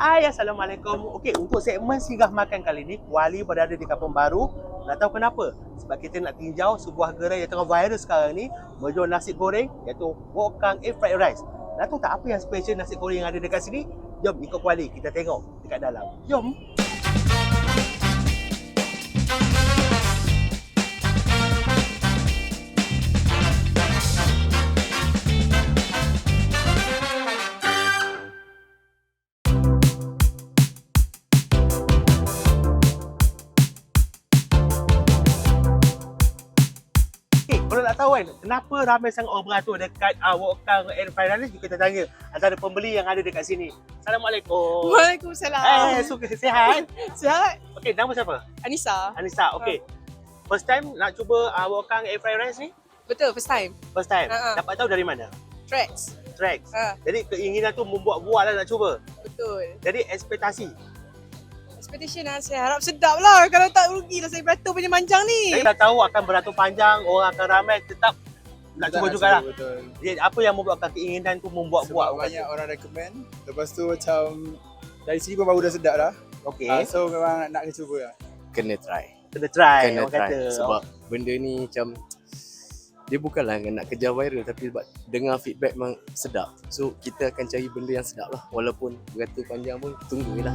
Hai, Assalamualaikum. Okey, untuk segmen Singgah Makan kali ni, Kuali berada di Kampung Baru. Tak tahu kenapa. Sebab kita nak tinjau sebuah gerai yang tengah viral sekarang ni, menjual nasi goreng iaitu Wok Kang Air Fried Rice. Nak tahu tak apa yang special nasi goreng yang ada dekat sini? Jom ikut Kuali, kita tengok dekat dalam. Jom. Kalau nak tahu kan, kenapa ramai sangat orang beratur dekat Wok Kang Air Fried Rice, kita tanya antara pembeli yang ada dekat sini. Assalamualaikum. Waalaikumsalam. Suka sihat? Sihat? Okey, nama siapa? Anissa. Anissa, okey. First time nak cuba Wok Kang Air Fried Rice ni? Betul, first time. First time? Ha. Dapat tahu dari mana? Tracks. Tracks. Ha. Jadi keinginan tu membuat-buat lah nak cuba. Betul. Jadi ekspektasi. Expectation lah, saya harap sedap lah. Kalau tak rugilah saya beratur punya manjang ni. Saya dah tahu akan beratur panjang, orang akan ramai, tetap nak cuba jugalah. Betul. Jadi apa yang membuatkan keinginan tu membuat-buat? Sebab banyak orang recommend. Lepas tu macam dari sini pun baru dah sedap dah. Okey. So memang nak cuba lah. Kena try. Kena try, Kena orang try. kata. Sebab benda ni macam dia bukanlah nak kejar viral tapi sebab dengar feedback memang sedap. So kita akan cari benda yang sedap lah. Walaupun beratur panjang pun tunggulah.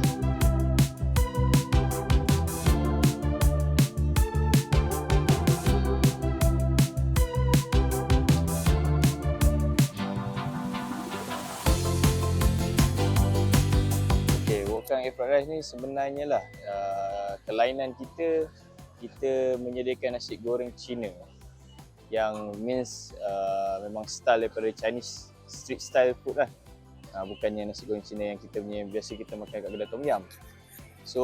Wok Kang Air Fried Rice ni sebenarnya lah kelainan kita menyediakan nasi goreng Cina yang means memang style daripada Chinese street style food lah, bukannya nasi goreng Cina yang kita punya biasa kita makan kat kedai tom yum. So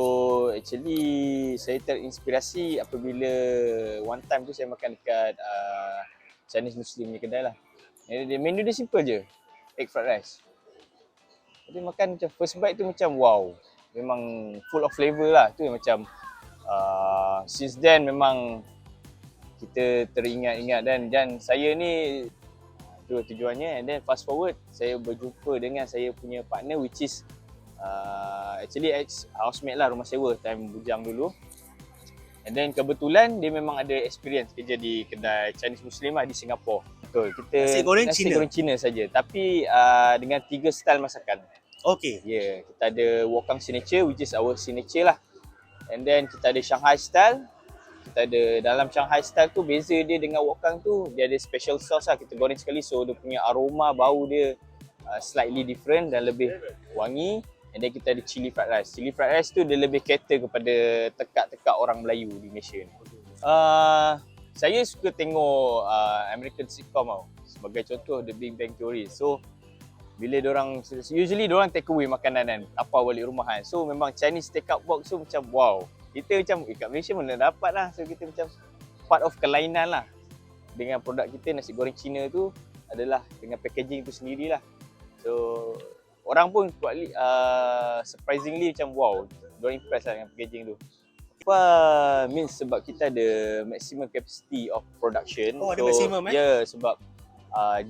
actually saya terinspirasi apabila one time tu saya makan dekat Chinese Muslim punya kedai lah. Menu dia simple je, egg fried rice. Tapi makan macam first bite tu macam wow, memang full of flavour lah. Tu yang macam since then memang kita teringat-ingat dan saya ni tu tujuannya. And then fast forward saya berjumpa dengan saya punya partner which is actually ex housemate lah, rumah sewa time bujang dulu. And then kebetulan dia memang ada experience kerja di kedai Chinese Muslim lah di Singapura. Betul, kita Nasi goreng Cina? Nasi goreng Cina saja tapi dengan 3 style masakan. Okey. Ya, kita ada Wok Kang signature which is our signature lah. And then kita ada Shanghai style. Kita ada dalam Shanghai style tu beza dia dengan Wok Kang tu dia ada special sauce lah, kita goreng sekali so dia punya aroma bau dia slightly different dan lebih wangi. And then kita ada chili fried rice. Chili fried rice tu dia lebih cater kepada tekak-tekak orang Melayu di Malaysia ni. Saya suka tengok American sitcom tau. Sebagai contoh The Big Bang Theory. So bila diorang usually diorang take away makanan kan, tapau balik rumah kan. So memang Chinese take out box tu macam wow. Kita macam kat Malaysia mana dapat lah. So kita macam part of kelainan lah dengan produk kita nasi goreng Cina tu adalah dengan packaging tu sendirilah. So orang pun surprisingly macam wow, diorang impress lah dengan packaging tu. Apa means sebab kita ada maximum capacity of production. Oh, ada maximum Ya, yeah, sebab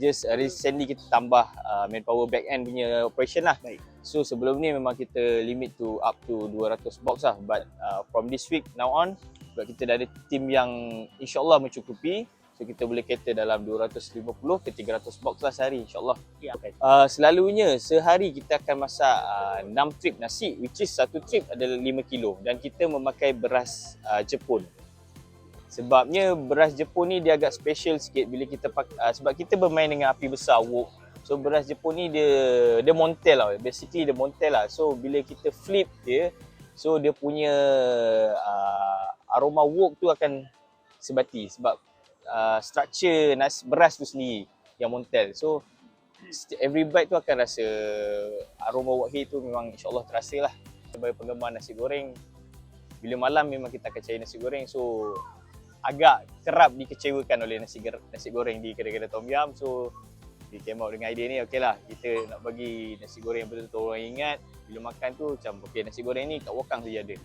just recently kita tambah manpower back end punya operation lah. Baik. So sebelum ni memang kita limit to up to 200 box lah. But from this week now on, sebab kita dah ada team yang insyaAllah mencukupi. So kita boleh cater dalam 250 ke 300 box lah sehari insyaAllah. Ya, okay. Selalunya sehari kita akan masak 6 trip nasi which is satu trip adalah 5 kilo. Dan kita memakai beras Jepun. Sebabnya beras Jepun ni dia agak special sikit bila kita sebab kita bermain dengan api besar wok. So beras Jepun ni dia montel lah. Basically dia montel lah. So bila kita flip dia, so dia punya aroma wok tu akan sebati sebab structure beras tu sendiri yang montel. So every bite tu akan rasa aroma wok tu memang insyaAllah terasa lah. Sebagai penggemar nasi goreng, bila malam memang kita akan cari nasi goreng. So agak kerap dikecewakan oleh nasi goreng di kedai-kedai tom yum. So we came out dengan idea ni, okey lah kita nak bagi nasi goreng yang betul-betul orang ingat. Bila makan tu macam okey nasi goreng ni kat Wok Kang saja ada.